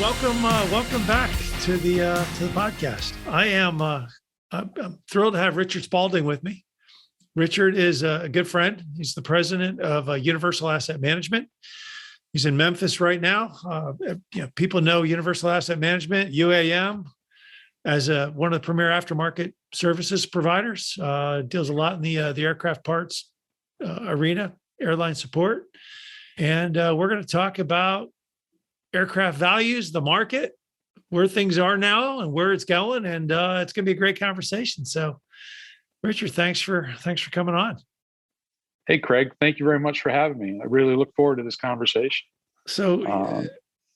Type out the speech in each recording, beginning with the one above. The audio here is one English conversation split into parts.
Welcome back to the podcast. I'm thrilled to have Richard Spalding with me. Richard is a good friend. He's the president of Universal Asset Management. He's in Memphis right now. People know Universal Asset Management, UAM, as one of the premier aftermarket services providers. Deals a lot in the aircraft parts arena, airline support, and we're going to talk about aircraft values, the market, where things are now and where it's going. And it's going to be a great conversation. So Richard, thanks for coming on. Hey, Craig, thank you very much for having me. I really look forward to this conversation. So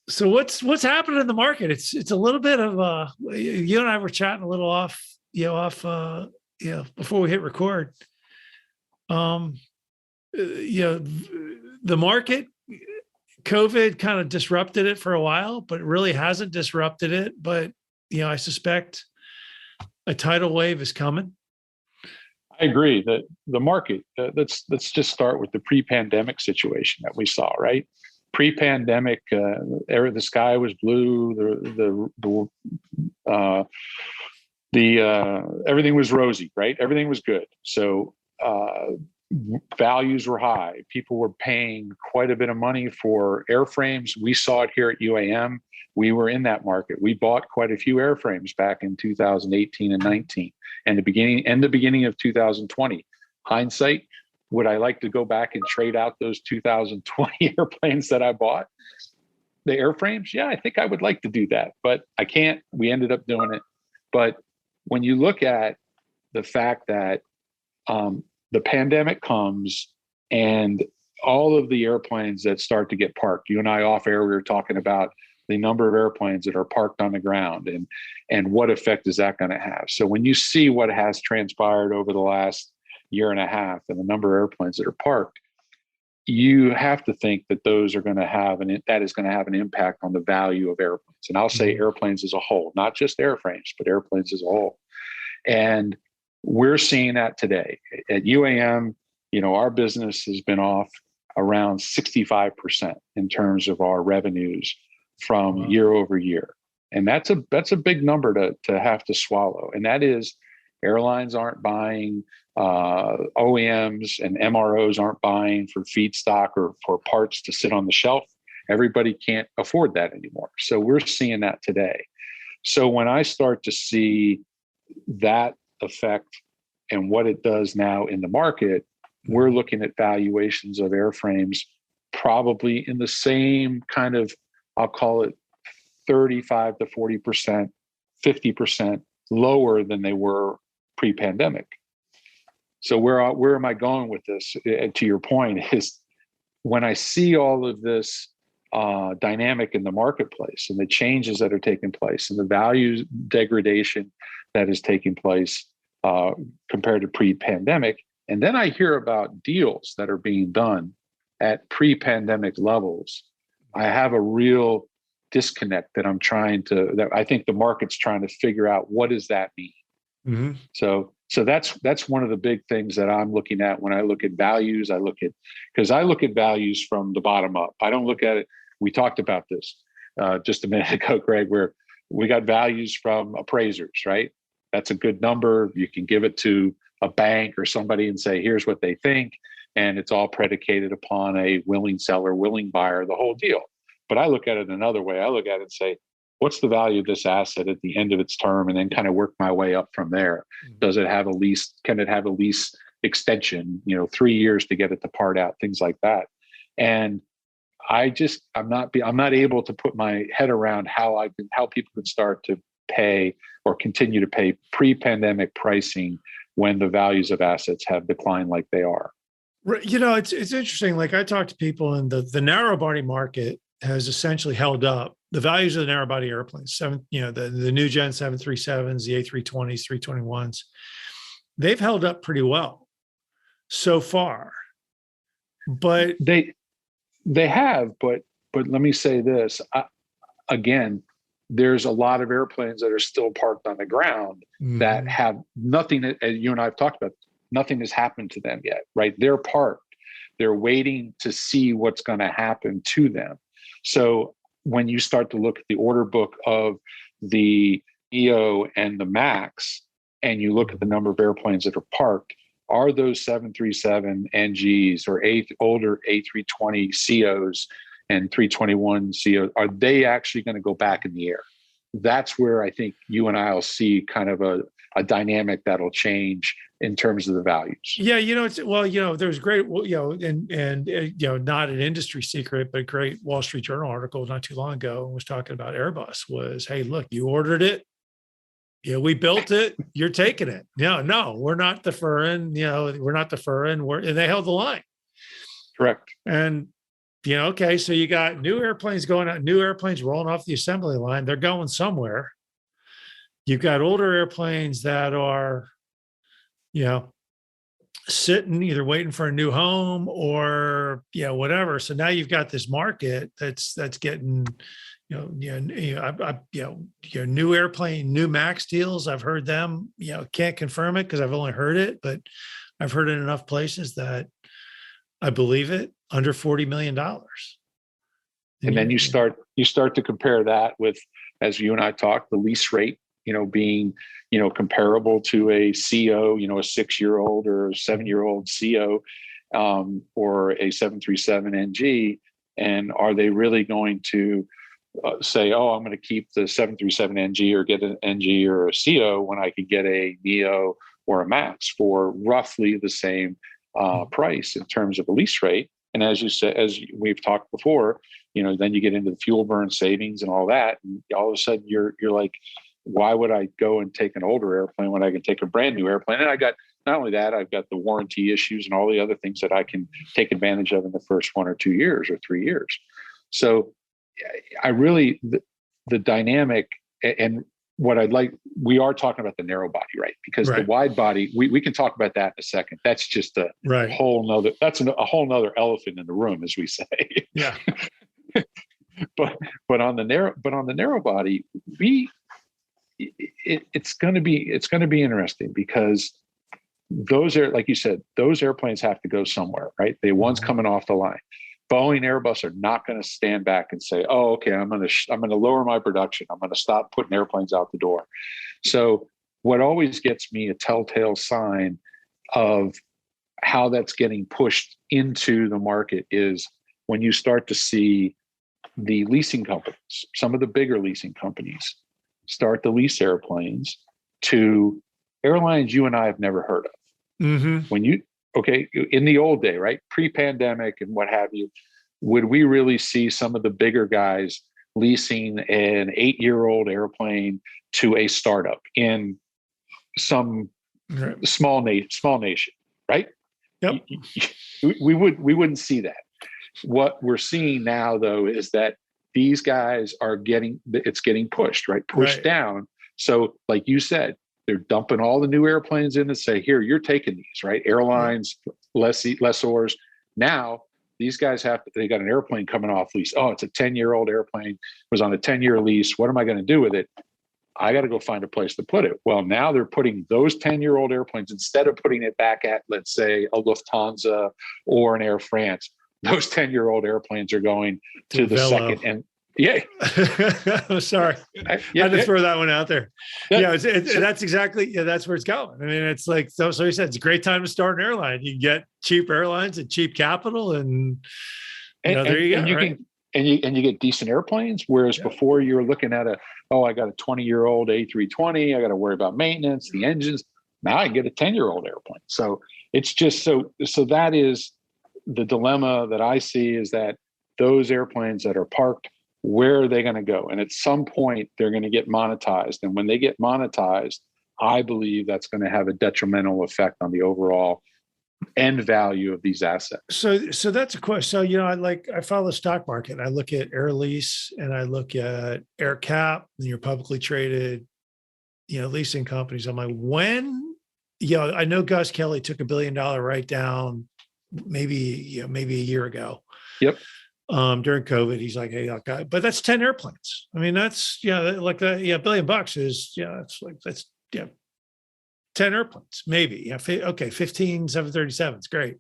what's happening in the market? It's a little bit of you and I were chatting a little off before we hit record. The market, COVID kind of disrupted it for a while, but it really hasn't disrupted it. But, I suspect a tidal wave is coming. I agree that the market, let's just start with the pre-pandemic situation that we saw, right? Pre-pandemic, the sky was blue, everything was rosy, right? Everything was good. So, values were high. People were paying quite a bit of money for airframes. We saw it here at UAM. We were in that market. We bought quite a few airframes back in 2018 and 19 and the beginning of 2020. Hindsight, would I like to go back and trade out those 2020 airplanes that I bought? The airframes? Yeah, I think I would like to do that, but I can't. We ended up doing it. But when you look at the fact that the pandemic comes and all of the airplanes that start to get parked, you and I off air, we were talking about the number of airplanes that are parked on the ground and what effect is that going to have? So when you see what has transpired over the last year and a half and the number of airplanes that are parked, you have to think that those are going to have that is going to have an impact on the value of airplanes. And I'll say airplanes as a whole, not just airframes, but airplanes as a whole. And we're seeing that today at UAM. Our business has been off around 65% in terms of our revenues from year over year. And that's a big number to have to swallow. And that is airlines aren't buying, OEMs and MROs aren't buying for feedstock or for parts to sit on the shelf. Everybody can't afford that anymore. So we're seeing that today. So when I start to see that effect and what it does now in the market, we're looking at valuations of airframes probably in the same kind of, I'll call it 35 to 40%, 50% lower than they were pre-pandemic. So where am I going with this? To your point is when I see all of this dynamic in the marketplace and the changes that are taking place and the value degradation that is taking place compared to pre-pandemic. And then I hear about deals that are being done at pre-pandemic levels. I have a real disconnect that that I think the market's trying to figure out, what does that mean? Mm-hmm. So that's one of the big things that I'm looking at when I look at values. I look at values from the bottom up. I don't look at it. We talked about this just a minute ago, Greg, where we got values from appraisers, right? That's a good number. You can give it to a bank or somebody and say, here's what they think. And it's all predicated upon a willing seller, willing buyer, the whole deal. But I look at it another way. I look at it and say, what's the value of this asset at the end of its term? And then kind of work my way up from there. Does it have a lease? Can it have a lease extension, 3 years to get it to part out, things like that. And I'm not able to put my head around how people can start to pay or continue to pay pre-pandemic pricing when the values of assets have declined like they are. It's interesting. Like I talk to people, and the narrow body market has essentially held up. The values of the narrow body airplanes, the new gen 737s, the A320s, 321s, they've held up pretty well so far. But they have, but let me say this again. There's a lot of airplanes that are still parked on the ground that have nothing, as you and I have talked about, nothing has happened to them yet, right? They're parked. They're waiting to see what's going to happen to them. So when you start to look at the order book of the EO and the MAX, and you look at the number of airplanes that are parked, are those 737 NGs or older A320 COs and 321 COs, are they actually going to go back in the air? That's where I think you and I will see kind of a dynamic that'll change in terms of the values. Yeah, there's great, not an industry secret, but great Wall Street Journal article not too long ago was talking about Airbus was, hey, look, you ordered it. Yeah, we built it. You're taking it. No, we're not deferring. We're not deferring. And they held the line. Correct. And okay, so you got new airplanes going out, new airplanes rolling off the assembly line. They're going somewhere. You've got older airplanes that are, sitting either waiting for a new home or whatever. So now you've got this market that's getting. New airplane, new MAX deals. I've heard them, can't confirm it because I've only heard it, but I've heard it in enough places that I believe it, under $40 million. And then you start to compare that with, as you and I talked, the lease rate, being, comparable to a CO, a 6-year-old or 7-year-old CO, or a 737 NG. And are they really going to say, oh, I'm going to keep the 737 NG or get an NG or a CO when I could get a NEO or a MAX for roughly the same price in terms of a lease rate? And as you said, as we've talked before, then you get into the fuel burn savings and all that, and all of a sudden you're like, why would I go and take an older airplane when I can take a brand new airplane? And I got not only that, I've got the warranty issues and all the other things that I can take advantage of in the first 1 or 2 years or 3 years. So I really, the dynamic and what I'd like, we are talking about the narrow body, right? Because the wide body, we can talk about that in a second. That's just a whole nother, that's a whole nother elephant in the room, as we say. Yeah. but on the narrow body, it's going to be interesting because those are, like you said, those airplanes have to go somewhere, right? The ones coming off the line. Boeing, Airbus are not going to stand back and say, "Oh, okay, I'm going to lower my production. I'm going to stop putting airplanes out the door." So, what always gets me a telltale sign of how that's getting pushed into the market is when you start to see the leasing companies, some of the bigger leasing companies, start to lease airplanes to airlines you and I have never heard of. Mm-hmm. In the old day, right? Pre-pandemic and what have you, would we really see some of the bigger guys leasing an 8-year-old airplane to a startup in some small nation, right? Yep. We wouldn't see that. What we're seeing now, though, is that these guys are getting pushed, right? Pushed down. So, like you said, they're dumping all the new airplanes in and say, here, you're taking these, right? Airlines, lessors. Now, these guys they got an airplane coming off lease. Oh, it's a 10-year-old airplane. It was on a 10-year lease. What am I going to do with it? I got to go find a place to put it. Well, now they're putting those 10-year-old airplanes, instead of putting it back at, let's say, a Lufthansa or an Air France, those 10-year-old airplanes are going to the Velo. second and yeah. I'm sorry. I had to throw that one out there. That's exactly, that's where it's going. I mean, it's like, so you said, it's a great time to start an airline. You can get cheap airlines and cheap capital and there you go. And you get decent airplanes. Whereas before you were looking at I got a 20-year-old A320. I got to worry about maintenance, the engines. Now I get a 10-year-old airplane. So it's just so that is the dilemma that I see, is that those airplanes that are parked, where are they going to go? And at some point, they're going to get monetized. And when they get monetized, I believe that's going to have a detrimental effect on the overall end value of these assets. So that's a question. So, I follow the stock market. I look at Air Lease and I look at AirCap and your publicly traded, leasing companies. I'm like, when, I know Gus Kelly took $1 billion write down maybe a year ago. Yep. During COVID, he's like, hey, okay, but that's 10 airplanes. I mean, that's, like $1 billion is, that's 10 airplanes, maybe. 15 737s, great.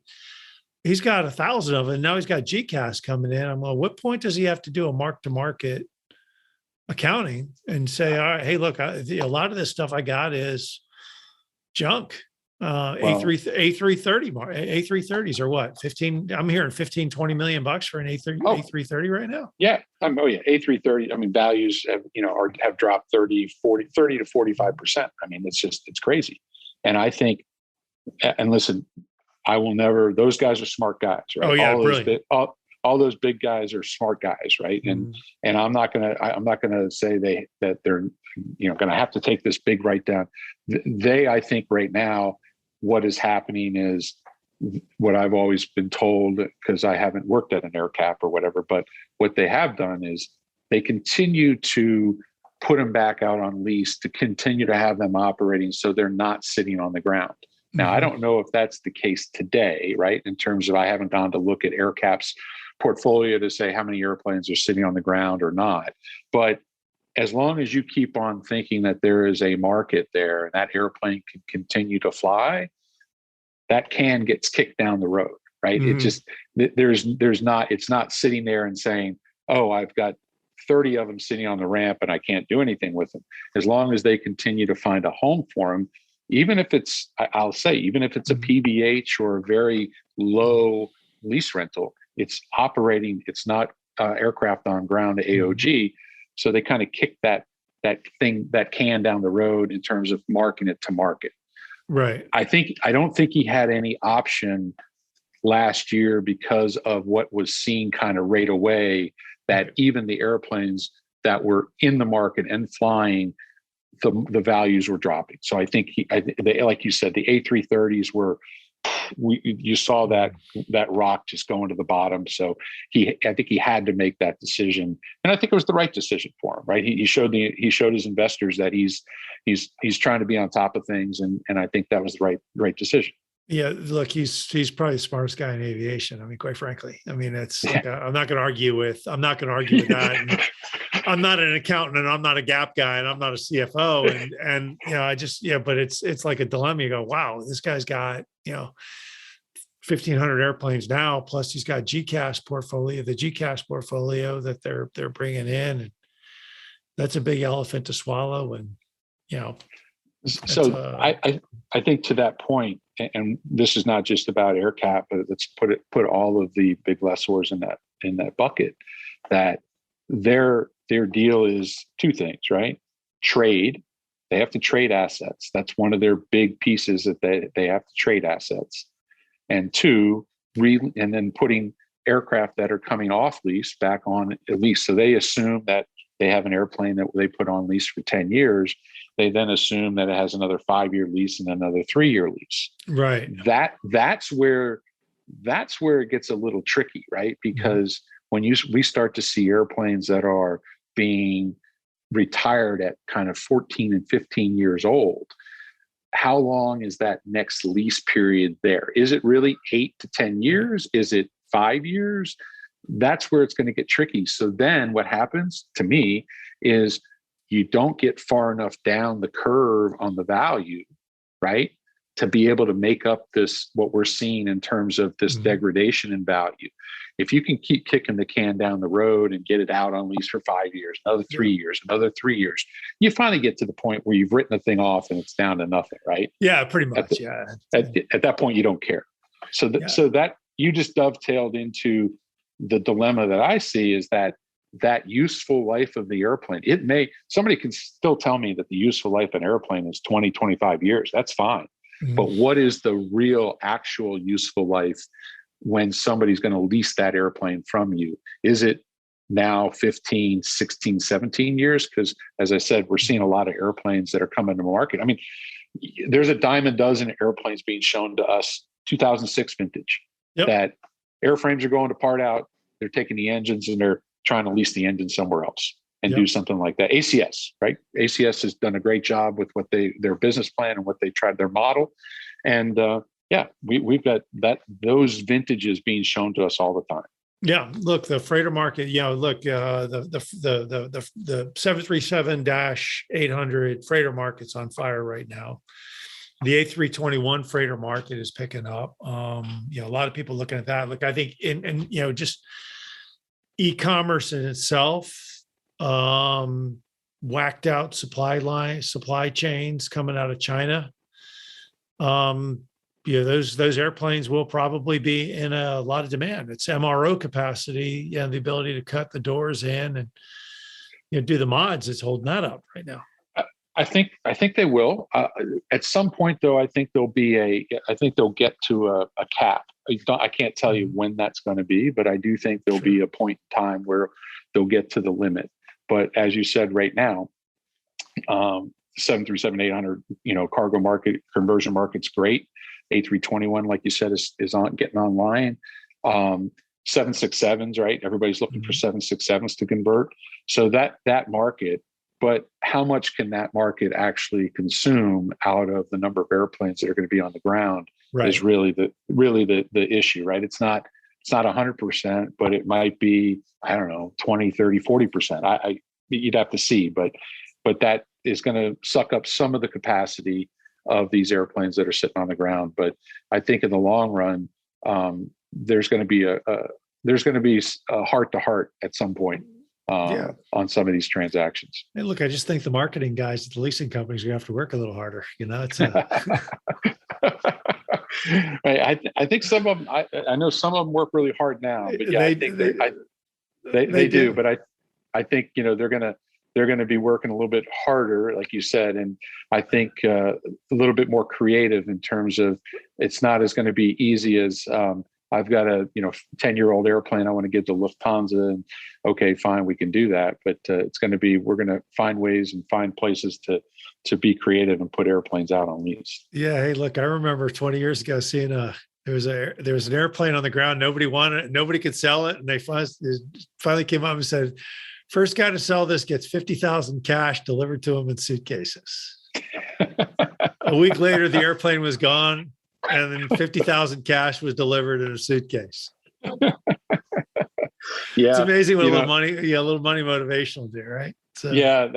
he's got 1,000 of it. And now he's got GCAS coming in. I'm like, what point does he have to do a mark to market accounting and say, all right, hey, look, a lot of this stuff I got is junk. A330s are what? 15. I'm hearing 15, 20 million bucks for an A330 right now. Yeah. A330. I mean, values have, have dropped 30 to 45%. I mean, it's crazy. And I think, and listen, I will never, those guys are smart guys, right? Oh yeah. All those big guys are smart guys. Right. And I'm not going to say that they're, going to have to take this big write down. I think right now, what is happening is what I've always been told, because I haven't worked at an AerCap or whatever, but what they have done is they continue to put them back out on lease to continue to have them operating so they're not sitting on the ground. Now, I don't know if that's the case today, right? In terms of, I haven't gone to look at AerCap's portfolio to say how many airplanes are sitting on the ground or not. But as long as you keep on thinking that there is a market there and that airplane can continue to fly, that can gets kicked down the road, right? It just, it's not sitting there and saying, oh, I've got 30 of them sitting on the ramp and I can't do anything with them. As long as they continue to find a home for them, even if it's a PBH or a very low lease rental, it's operating, it's not aircraft on ground to AOG. So they kind of kick that can down the road in terms of marking it to market. Right. I don't think he had any option last year because of what was seen kind of right away, that even the airplanes that were in the market and flying, the values were dropping. So I think like you said, the A330s were, you saw that rock just going to the bottom. So I think he had to make that decision, and I think it was the right decision for him. Right? He showed his investors that he's trying to be on top of things, and I think that was the right decision. Yeah, look, he's probably the smartest guy in aviation. I mean, quite frankly, I mean, it's like, I'm not going to argue with that. And I'm not an accountant, and I'm not a GAAP guy, and I'm not a CFO. And but it's like a dilemma. You go, wow, this guy's got 1,500 airplanes now, plus he's got the GCAS portfolio that they're bringing in, and that's a big elephant to swallow. And so I think to that point, and this is not just about AerCap, but let's put all of the big lessors in that bucket, that their deal is two things, right? Trade. They have to trade assets. That's one of their big pieces, that they have to trade assets. And two, and then putting aircraft that are coming off lease back on lease. So they assume that they have an airplane that they put on lease for 10 years. They then assume that it has another 5-year lease and another 3-year lease. Right. That's where it gets a little tricky, right? Because when we start to see airplanes that are being retired at kind of 14 and 15 years old, how long is that next lease period there? Is it really 8 to 10 years? Is it 5 years? That's where it's going to get tricky. So then what happens to me is you don't get far enough down the curve on the value, right, to be able to make up this, what we're seeing in terms of this degradation in value. If you can keep kicking the can down the road and get it out on lease for 5 years, another 3 years, another 3 years, you finally get to the point where you've written the thing off and it's down to nothing, right? Yeah, pretty much. At that point, you don't care. So that you just dovetailed into the dilemma that I see, is that useful life of the airplane. Somebody can still tell me that the useful life of an airplane is 20, 25 years. That's fine. But what is the real actual useful life when somebody's going to lease that airplane from you? Is it now 15, 16, 17 years? Because as I said, we're seeing a lot of airplanes that are coming to market. I mean, there's a dime a dozen airplanes being shown to us, 2006 vintage, that airframes are going to part out. They're taking the engines and they're trying to lease the engine somewhere else and do something like that. ACS, right? ACS has done a great job with what their business plan and what they tried, their model. And we've got those vintages being shown to us all the time. Yeah, look, the freighter market. The 737-800 freighter market's on fire right now. The A321 freighter market is picking up. A lot of people looking at that. Look, I think just e-commerce in itself, whacked out supply chains coming out of China. Those airplanes will probably be in a lot of demand. It's MRO capacity and the ability to cut the doors in and do the mods. It's holding that up right now. I think they will. At some point, though, I think they'll get to a cap. I can't tell you when that's going to be, but I do think there'll be a point in time where they'll get to the limit. But as you said, right now, 737-800, cargo market conversion market's great. A321, like you said, is getting online. 767s, right? Everybody's looking for 767s to convert. So that market. But how much can that market actually consume out of the number of airplanes that are going to be on the ground is really the issue, right? It's not 100%, but it might be, I don't know, 20, 30, 40%. You'd have to see, but that is going to suck up some of the capacity of these airplanes that are sitting on the ground. But I think in the long run, there's going to be a heart to heart at some point. On some of these transactions. And look, I just think the marketing guys at the leasing companies are going to have to work a little harder. It's I think some of them. I know some of them work really hard now, but I think they do. But I think they're going to be working a little bit harder, like you said, and I think a little bit more creative in terms of it's not as going to be easy as. I've got a 10-year-old airplane I want to give to Lufthansa, and okay, fine, we can do that. But it's going to be we're going to find ways and find places to be creative and put airplanes out on lease. Yeah, hey, look, I remember 20 years ago seeing there was an airplane on the ground, nobody wanted it, nobody could sell it, and they finally came up and said, first guy to sell this gets 50,000 cash delivered to him in suitcases. A week later, the airplane was gone. And then 50,000 cash was delivered in a suitcase. It's amazing what a little money motivation will do, right? So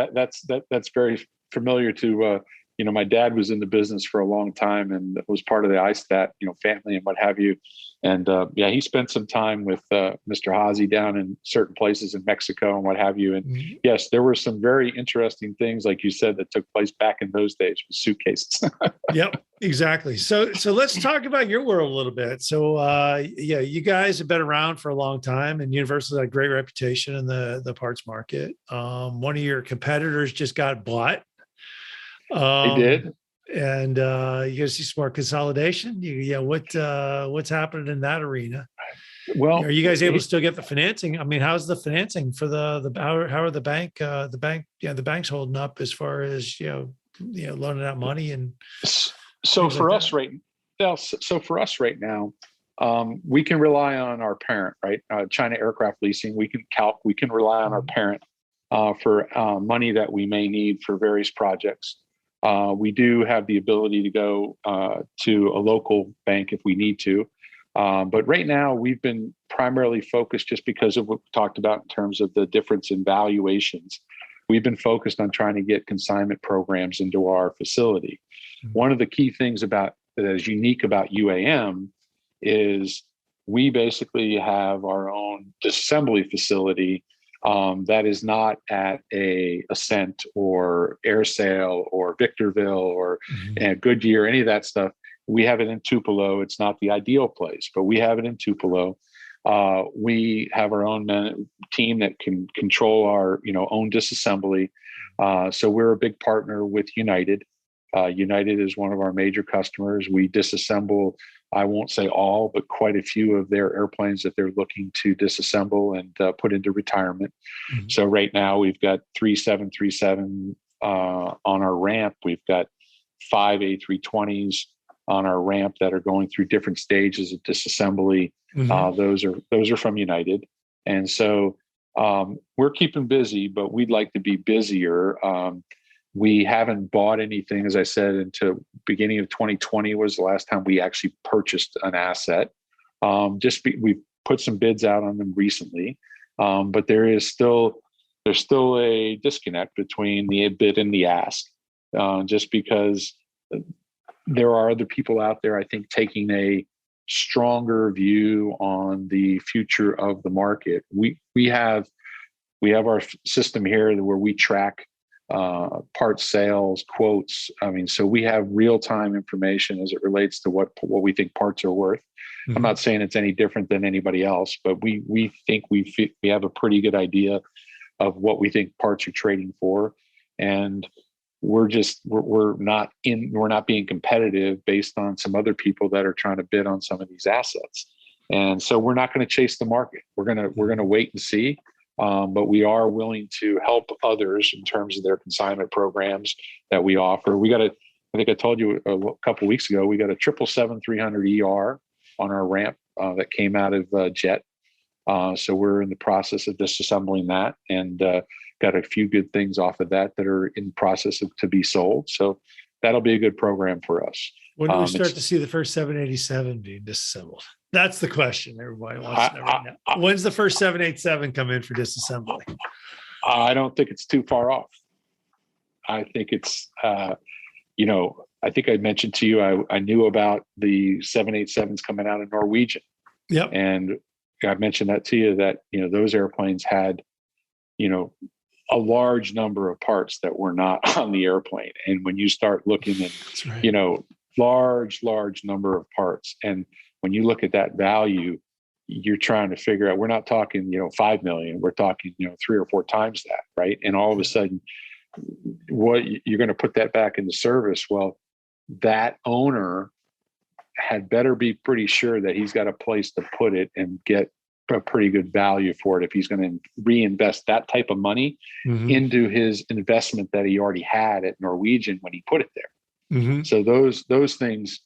that's very familiar to my dad was in the business for a long time and was part of the ISTAT family and what have you. And he spent some time with Mr. Hazy down in certain places in Mexico and what have you. And yes, there were some very interesting things, like you said, that took place back in those days with suitcases. Yep, exactly. So let's talk about your world a little bit. So you guys have been around for a long time, and Universal's had a great reputation in the parts market. One of your competitors just got bought. They did. And you guys see some more consolidation. What's happening in that arena? Well, are you guys able to still get the financing? I mean, how's the financing for how are the banks holding up as far as loaning out money and so for us right now, we can rely on our parent, right? China Aircraft Leasing. We can rely on our parent for money that we may need for various projects. We do have the ability to go to a local bank if we need to. But right now, we've been primarily focused just because of what we talked about in terms of the difference in valuations. We've been focused on trying to get consignment programs into our facility. Mm-hmm. One of the key things that is unique about UAM is we basically have our own disassembly facility that is not at a Ascent or AirSail or Victorville or Goodyear, any of that stuff. We have it in Tupelo. It's not the ideal place, but we have it in Tupelo. We have our own team that can control our own disassembly. So we're a big partner with United. United is one of our major customers. We disassemble, I won't say all, but quite a few of their airplanes that they're looking to disassemble and put into retirement. Mm-hmm. So right now we've got 3 737 on our ramp. We've got 5 A320s on our ramp that are going through different stages of disassembly. Mm-hmm. Those are from United. And so we're keeping busy, but we'd like to be busier. We haven't bought anything, as I said, until beginning of 2020 was the last time we actually purchased an asset. We've put some bids out on them recently, but there's still a disconnect between the bid and the ask, just because there are other people out there, I think, taking a stronger view on the future of the market. We have our system here where we track parts sales, quotes. I mean, so we have real-time information as it relates to what we think parts are worth. Mm-hmm. I'm not saying it's any different than anybody else, but we think we have a pretty good idea of what we think parts are trading for, and we're not being competitive based on some other people that are trying to bid on some of these assets. And so we're not going to chase the market. We're going to wait and see. But we are willing to help others in terms of their consignment programs that we offer. I think I told you a couple of weeks ago, we got a 777-300ER on our ramp that came out of Jet. So we're in the process of disassembling that, and got a few good things off of that are in process to be sold. So that'll be a good program for us. When do we start to see the first 787 being disassembled? That's the question everybody wants to know right now. When's the first 787 come in for disassembly? I don't think it's too far off. I think it's, I think I mentioned to you, I knew about the 787s coming out of Norwegian. Yep. And I mentioned that to you, that, those airplanes had, a large number of parts that were not on the airplane. And when you start looking at, large number of parts, and when you look at that value, you're trying to figure out, we're not talking, 5 million, we're talking, 3 or 4 times that, right? And all of a sudden, what you're going to put that back into service. Well, that owner had better be pretty sure that he's got a place to put it and get a pretty good value for it if he's going to reinvest that type of money into his investment that he already had at Norwegian when he put it there. Mm-hmm. So those things,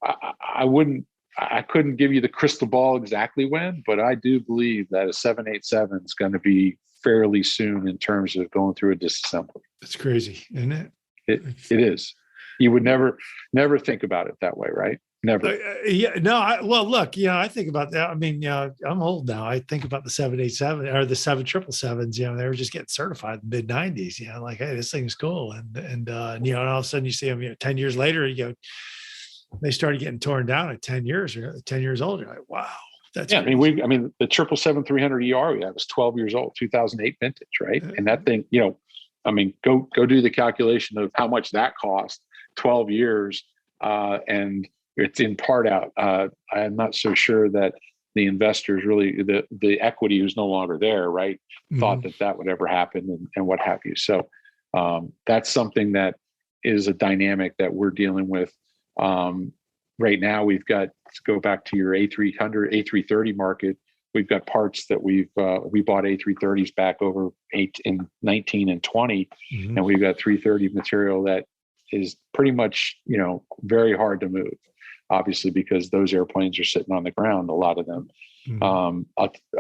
I couldn't give you the crystal ball exactly when, but I do believe that a 787 is going to be fairly soon in terms of going through a disassembly. That's crazy, isn't it? It is. You would never think about it that way, right? Never. I think about that. I mean, I'm old now. I think about the 787 or the 777s. They were just getting certified in the mid '90s. Like, hey, this thing's cool, and all of a sudden you see them. 10 years later, they started getting torn down at 10 years or 10 years old. You're like, wow, that's crazy. the 777-300ER we had was 12 years old, 2008 vintage, right? And that thing, go do the calculation of how much that cost, 12 years, and it's in part out. I'm not so sure that the investors really, the equity who's no longer there, right, thought that would ever happen and what have you. So that's something that is a dynamic that we're dealing with. Right now, we've got, to go back to your A300, A330 market, we've got parts that we bought A330s back over 19 and 20, and we've got 330 material that is pretty much, very hard to move, obviously, because those airplanes are sitting on the ground, a lot of them.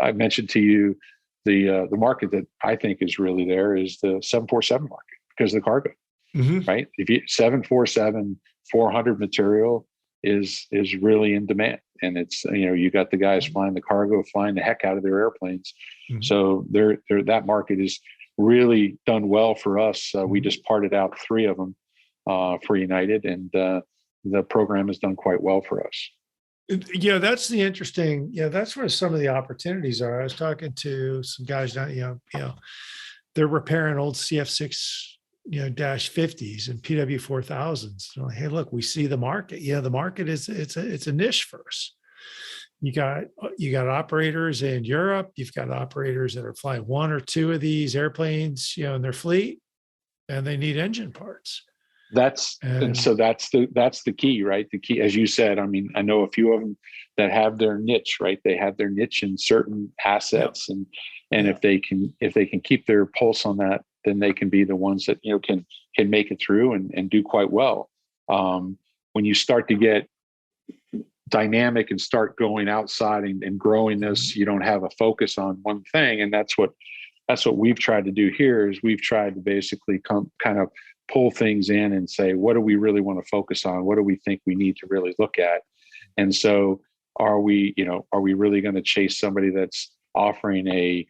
I mentioned to you the market that I think is really there is the 747 market because of the cargo, right? If you 747-400 material is really in demand, and it's, you got the guys flying the cargo, flying the heck out of their airplanes. So that market is really done well for us. We just parted out 3 of them for United, and the program has done quite well for us. That's the interesting. That's where some of the opportunities are. I was talking to some guys down. They're repairing old CF6 -50s and PW4000s. They're like, hey, look, we see the market. The market is it's a niche for us. You got operators in Europe. You've got operators that are flying 1 or 2 of these airplanes, in their fleet, and they need engine parts. That's the key, right? The key, as you said, I know a few of them that have their niche, right? They have their niche in certain assets, and if they can keep their pulse on that, then they can be the ones that, can make it through and do quite well. When you start to get dynamic and start going outside and growing this, you don't have a focus on one thing. And that's what we've tried to do here is we've tried to basically kind of pull things in and say, what do we really want to focus on? What do we think we need to really look at? And so are we really going to chase somebody that's offering a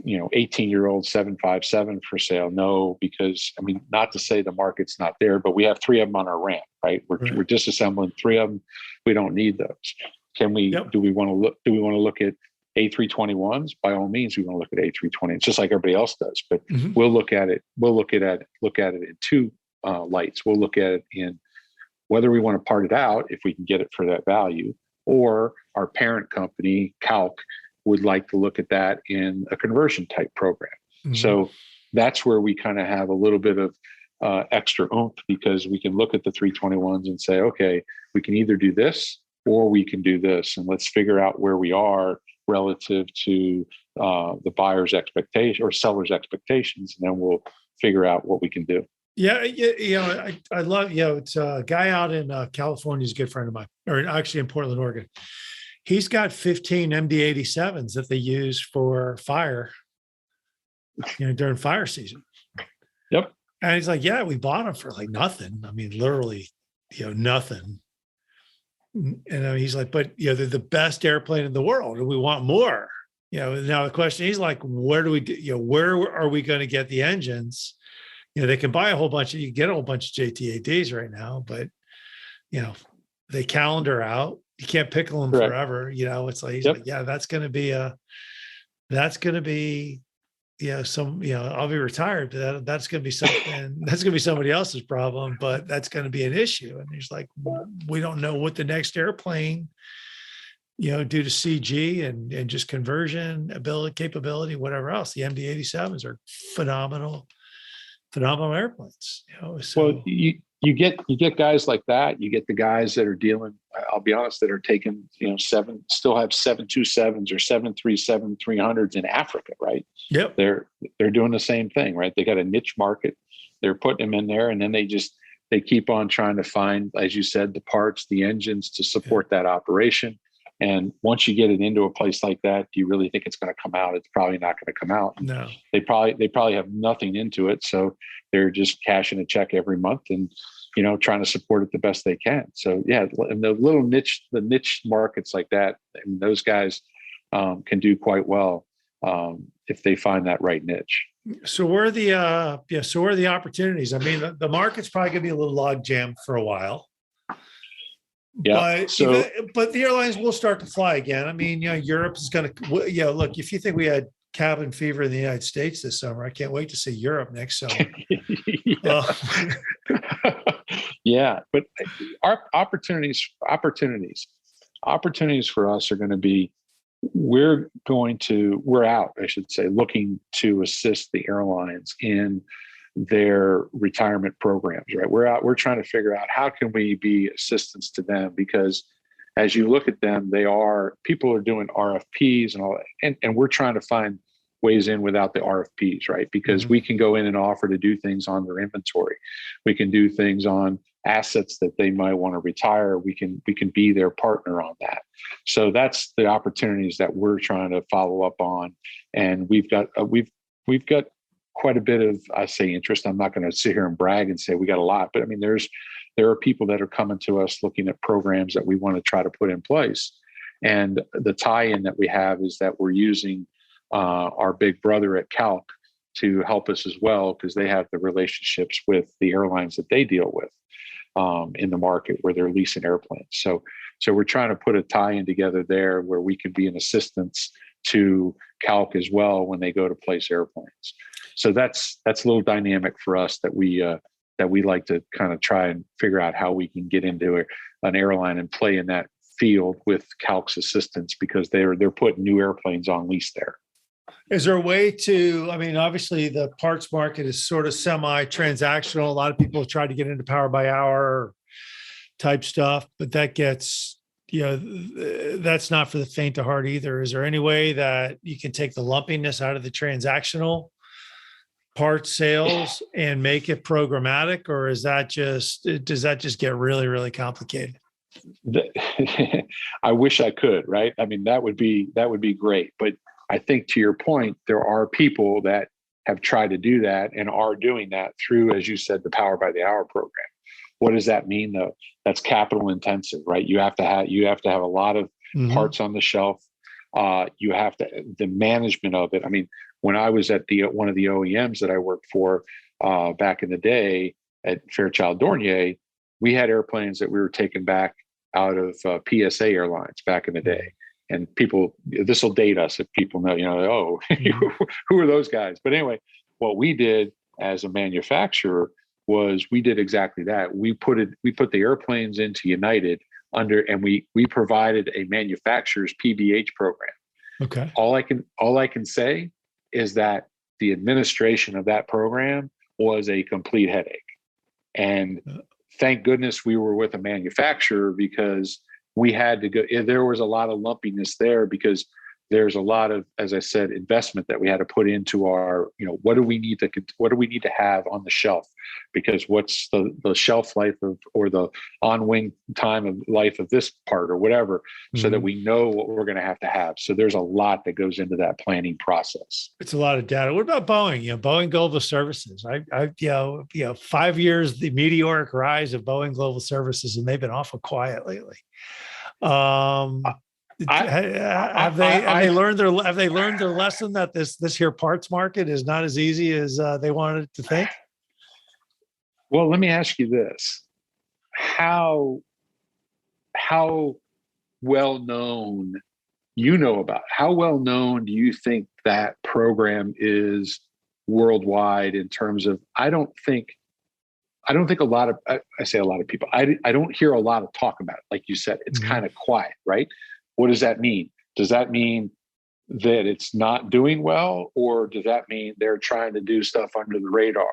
18-year-old 757 for sale. No, because I mean, not to say the market's not there, but we have 3 of them on our ramp, right? We're disassembling 3 of them. We don't need those. Can we? Yep. Do we want to look? Do we want to look at A321s? By all means, we want to look at A320s, just like everybody else does. But we'll look at it. We'll look at it in 2 lights. We'll look at it in whether we want to part it out if we can get it for that value, or our parent company, Calc, would like to look at that in a conversion type program. So that's where we kind of have a little bit of extra oomph, because we can look at the 321s and say, okay, we can either do this or we can do this, and let's figure out where we are relative to the buyer's expectation or seller's expectations, and then we'll figure out what we can do. Yeah, I love, it's a guy out in California, is a good friend of mine, or actually in Portland, Oregon. He's got 15 MD-87s that they use for fire, during fire season. Yep. And he's like, yeah, we bought them for like nothing. I mean, literally, nothing. And he's like, but they're the best airplane in the world, and we want more. Now the question, he's like, where do we do? Where are we going to get the engines? They can buy you can get a whole bunch of JT8Ds right now, but they calendar out. You can't pickle them forever. It's like, he's like, yeah, that's going to be I'll be retired, but that's going to be something, that's going to be somebody else's problem, but that's going to be an issue. And he's like, we don't know what the next airplane, due to CG and just conversion capability, whatever else. The MD-87s are phenomenal airplanes. So. Well, you get guys like that. You get the guys that are dealing, I'll be honest, that are taking, still have 727s or 737-300s in Africa, right? Yep. They're doing the same thing, right? They got a niche market. They're putting them in there, and then they keep on trying to find, as you said, the parts, the engines to support that operation. And once you get it into a place like that, do you really think it's going to come out? It's probably not going to come out. No. They probably have nothing into it, so they're just cashing a check every month and trying to support it the best they can. So yeah, and the niche markets like that, and those guys can do quite well if they find that right niche. So where are the opportunities? I mean, the market's probably going to be a little log jam for a while. Yeah. But the airlines will start to fly again. I mean, Europe is going to, look, if you think we had cabin fever in the United States this summer, I can't wait to see Europe next summer. Yeah. But our opportunities for us are going to be, we're out, I should say, looking to assist the airlines in their retirement programs, right? We're trying to figure out how can we be assistance to them, because as you look at them, people are doing RFPs and all that, and we're trying to find ways in without the RFPs, right? Because we can go in and offer to do things on their inventory. We can do things on assets that they might want to retire. We can be their partner on that. So that's the opportunities that we're trying to follow up on. And we've got quite a bit of, I say, interest. I'm not going to sit here and brag and say we got a lot, but I mean, there are people that are coming to us looking at programs that we want to try to put in place. And the tie-in that we have is that we're using our big brother at Calc to help us as well, because they have the relationships with the airlines that they deal with in the market where they're leasing airplanes. So we're trying to put a tie-in together there where we can be an assistance to Calc as well when they go to place airplanes. So that's a little dynamic for us that we like to kind of try and figure out how we can get into an airline and play in that field with Calc's assistance, because they're putting new airplanes on lease there. Is there a way to, I mean, obviously the parts market is sort of semi-transactional. A lot of people try to get into power by hour type stuff, but that gets, that's not for the faint of heart either. Is there any way that you can take the lumpiness out of the transactional part sales and make it programmatic, or does that just get really, really complicated? I wish I could, right? I mean, that would be great. But I think, to your point, there are people that have tried to do that and are doing that through, as you said, the Power by the Hour program. What does that mean, though? That's capital intensive, right? You have to have a lot of parts on the shelf. You have to, the management of it. I mean, when I was at one of the OEMs that I worked for back in the day at Fairchild Dornier, we had airplanes that we were taking back out of PSA Airlines back in the day. And people, this will date us if people know, oh, who are those guys? But anyway, what we did as a manufacturer was we did exactly that. We put the airplanes into United and we provided a manufacturer's PBH program. Okay. All I can say is that the administration of that program was a complete headache. And thank goodness we were with a manufacturer, because we had to go. There was a lot of lumpiness there because there's a lot of, as I said, investment that we had to put into our, what do we need to have on the shelf? Because what's the shelf life of, or the on-wing time of life of this part or whatever, so that we know what we're going to have. So there's a lot that goes into that planning process. It's a lot of data. What about Boeing? Boeing Global Services. 5 years, the meteoric rise of Boeing Global Services, and they've been awful quiet lately. Have they learned their lesson that this here parts market is not as easy as they wanted to think? Well, let me ask you this: how well known how well known do you think that program is worldwide in terms of? I don't think a lot of, I say a lot of people, I don't hear a lot of talk about it. Like you said, it's kind of quiet, right? What does that mean? Does that mean that it's not doing well, or does that mean they're trying to do stuff under the radar?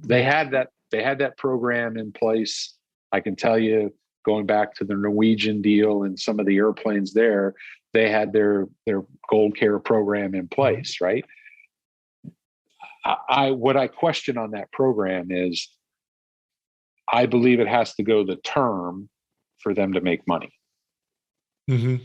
They had that program in place. I can tell you, going back to the Norwegian deal and some of the airplanes there, they had their Gold Care program in place, right? What I question on that program is, I believe it has to go the term for them to make money. Mm-hmm.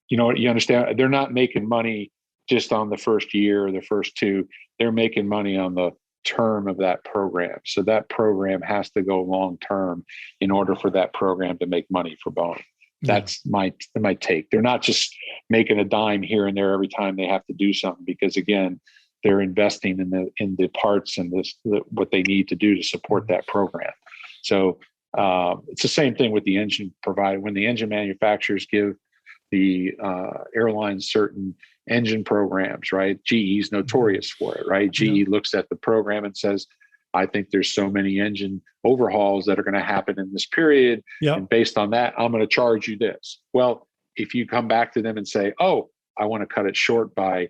You understand? They're not making money just on the first year or the first two. They're making money on the term of that program. So that program has to go long term in order for that program to make money for Boeing. That's my take. They're not just making a dime here and there every time they have to do something, because again, they're investing in the parts and what they need to do to support that program. So it's the same thing with the engine provider. When the engine manufacturers give the airlines certain engine programs, right? GE is notorious for it, right? GE looks at the program and says, I think there's so many engine overhauls that are going to happen in this period. And based on that, I'm going to charge you this. Well, if you come back to them and say, oh, I want to cut it short by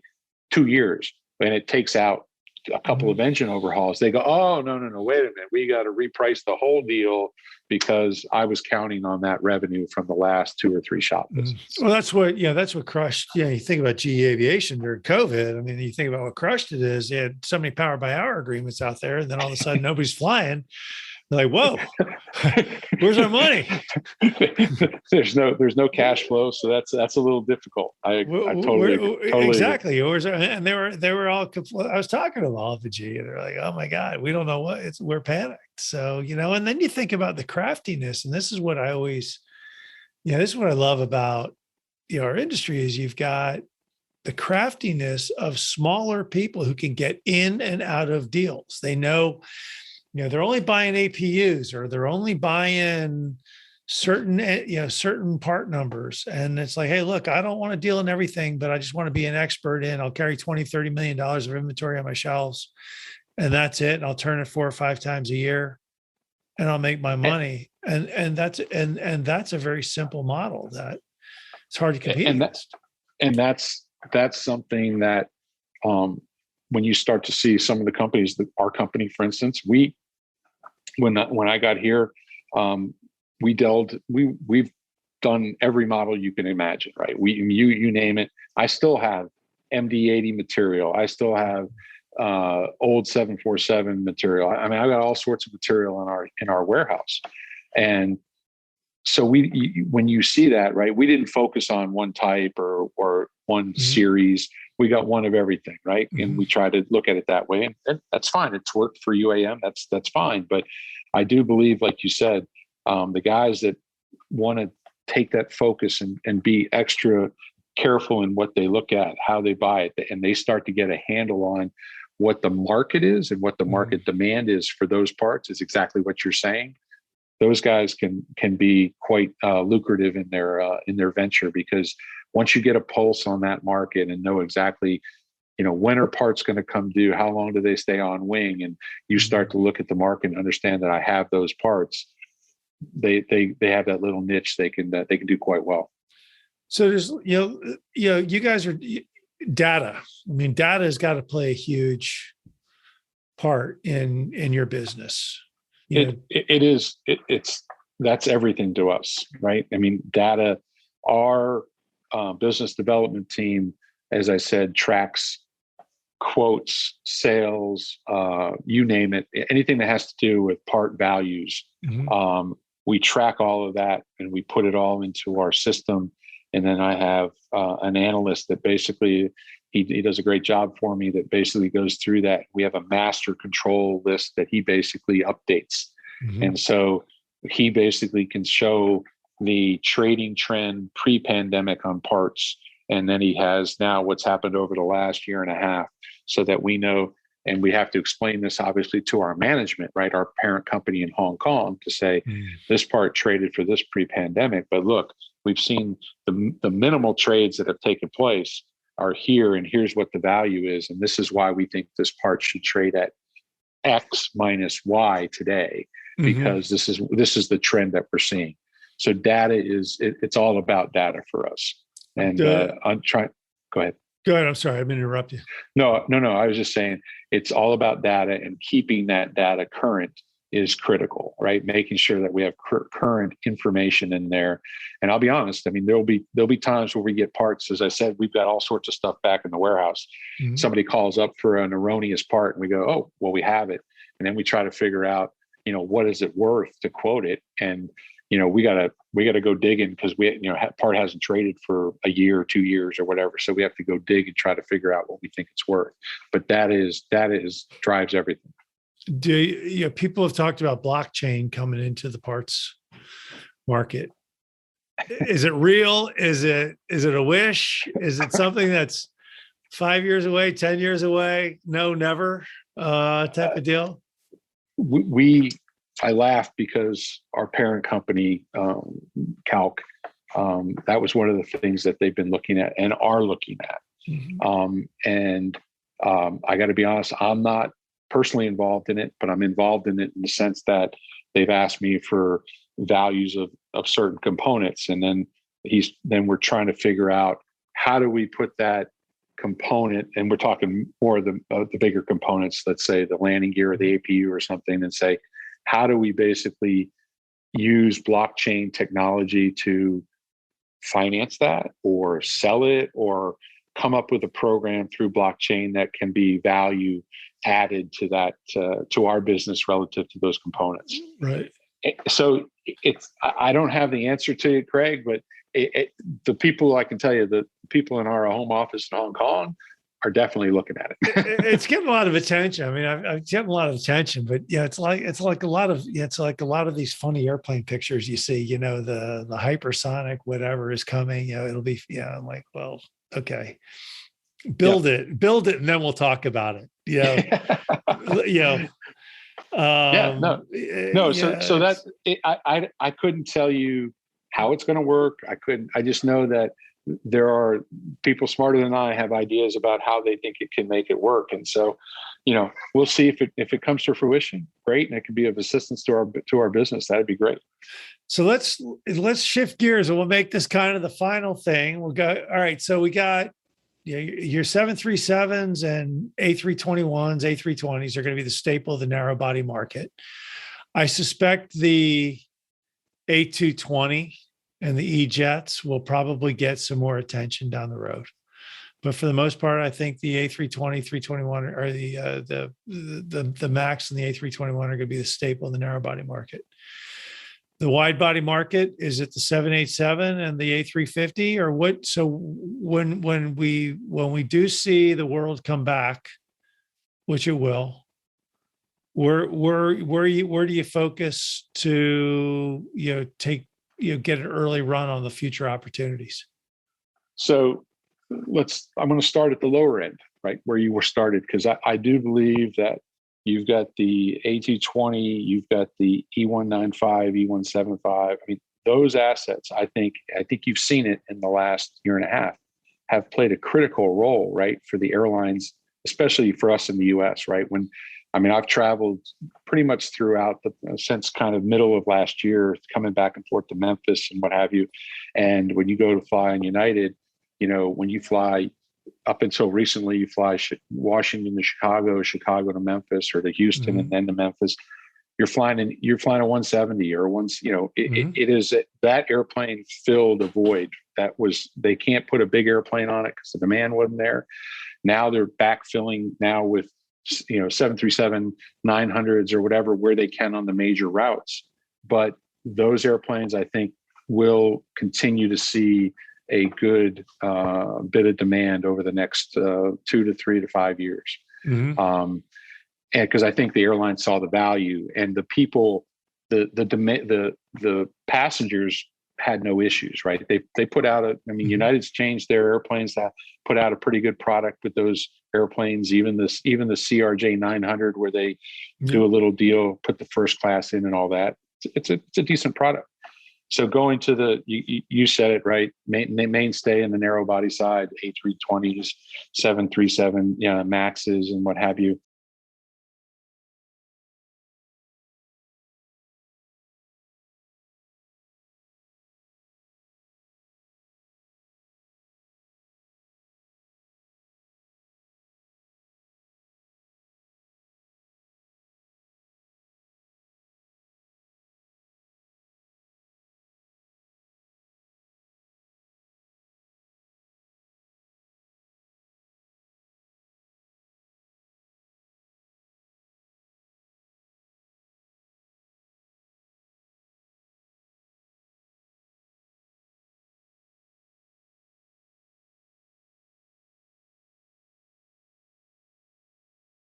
2 years, and it takes out a couple of engine overhauls, they go, oh, no, wait a minute. We got to reprice the whole deal because I was counting on that revenue from the last 2 or 3 shop visits. Well, that's what crushed. You think about GE Aviation during COVID. I mean, you think about what crushed it is, they had so many power by hour agreements out there, and then all of a sudden nobody's flying. They're like, whoa, where's our money? There's no cash flow, so that's a little difficult. I totally exactly. And they were all. I was talking to them all at the G, and they're like, oh my God, we don't know we're panicked. So and then you think about the craftiness, and this is what I always, this is what I love about our industry is you've got the craftiness of smaller people who can get in and out of deals. They know. They're only buying APUs, or they're only buying certain part numbers. And it's like, hey, look, I don't want to deal in everything, but I just want to be an expert I'll carry $20-30 million of inventory on my shelves, and that's it. And I'll turn it 4 or 5 times a year, and I'll make my money. And that's a very simple model that it's hard to compete. And that's something that, when you start to see some of the companies, our company, for instance, when I got here, we've done every model you can imagine, right? You name it. I still have MD-80 material. I still have old 747 material. I mean, I've got all sorts of material in our warehouse. And so when you see that, right, we didn't focus on one type or one series. We got one of everything, right? And we try to look at it that way, and that's fine. It's worked for UAM. That's fine. But I do believe, like you said, the guys that want to take that focus and be extra careful in what they look at, how they buy it, and they start to get a handle on what the market is and what the market demand is for those parts, is exactly what you're saying. Those guys can be quite lucrative in their venture, because once you get a pulse on that market and know exactly, when are parts going to come due, how long do they stay on wing, and you start to look at the market and understand that I have those parts, they have that little niche they can do quite well. So there's, you guys are data. I mean, data has got to play a huge part in your business. That's everything to us, right? I mean, data, our business development team, as I said, tracks quotes, sales, you name it, anything that has to do with part values. We track all of that and we put it all into our system. And then I have an analyst that basically, he does a great job for me, that basically goes through that. We have a master control list that he basically updates. And so he basically can show the trading trend pre-pandemic on parts. And then he has now what's happened over the last year and a half, so that we know, and we have to explain this obviously to our management, right? Our parent company in Hong Kong, to say this part traded for this pre-pandemic, but look, we've seen the minimal trades that have taken place are here, and here's what the value is. And this is why we think this part should trade at X minus Y today, because this is the trend that we're seeing. So data it's all about data for us. And I'm trying, go ahead. Go ahead. I'm sorry. I'm interrupt you. No. I was just saying it's all about data, and keeping that data current is critical, right? Making sure that we have current information in there. And I'll be honest, I mean, there'll be times where we get parts. As I said, we've got all sorts of stuff back in the warehouse. Somebody calls up for an erroneous part, and we go, oh, well, we have it. And then we try to figure out, what is it worth to quote it? And, we gotta go digging, because part hasn't traded for a year or 2 years or whatever. So we have to go dig and try to figure out what we think it's worth. But that drives everything. People have talked about blockchain coming into the parts market. Is it real? Is it a wish? Is it something that's 5 years away, 10 years away? No, never, type of deal? I laugh because our parent company, Calc, that was one of the things that they've been looking at and are looking at. I got to be honest, I'm not personally involved in it, but I'm involved in it in the sense that they've asked me for values of certain components. And then we're trying to figure out, how do we put that component, and we're talking more of the bigger components, let's say the landing gear or the APU or something, and say, how do we basically use blockchain technology to finance that, or sell it, or come up with a program through blockchain that can be value added to that, to our business relative to those components. Right. So I don't have the answer to it, Craig, but the people, I can tell you, the people in our home office in Hong Kong are definitely looking at it. It's getting a lot of attention. I mean, I've getting a lot of attention, but it's like a lot of these funny airplane pictures you see. The hypersonic whatever is coming. It'll be. I'm like, well, okay, build it, and then we'll talk about it. So that I couldn't tell you how it's going to work. I just know that there are people smarter than I have ideas about how they think it can make it work. And so, we'll see if it comes to fruition. Great. And it can be of assistance to our business. That'd be great. So let's shift gears, and we'll make this kind of the final thing. We'll go. All right. So we got your 737s and A321s, A320s are going to be the staple of the narrow body market. I suspect the A220 and the E-jets will probably get some more attention down the road. But for the most part, I think the A320, 321, or the MAX and the A321 are going to be the staple in the narrow body market. The wide body market, is it the 787 and the A350, or what? So when we do see the world come back, which it will, where do you focus to get an early run on the future opportunities? So I'm going to start at the lower end, right? Where you were started. Cause I do believe that you've got the A220, you've got the E195, E175. I mean, those assets, I think you've seen it in the last year and a half, have played a critical role, right, for the airlines, especially for us in the US, right? I've traveled pretty much throughout since kind of middle of last year, coming back and forth to Memphis and what have you. And when you go to fly on United, when you fly up until recently, you fly Washington to Chicago, Chicago to Memphis, or to Houston and then to Memphis. You're flying a 170 or it is that airplane filled a void they can't put a big airplane on it because the demand wasn't there. Now they're backfilling now with 737-900s or whatever where they can on the major routes. But those airplanes, I think, will continue to see a good bit of demand over the next 2 to 3 to 5 years. And because I think the airlines saw the value, and the people, the passengers had no issues, right? They put out United's changed their airplanes to put out a pretty good product with those airplanes, even the CRJ 900, where they do a little deal, put the first class in and all that. It's a decent product. So going to you said it right, mainstay in the narrow body side, A320s, 737 Maxes and what have you.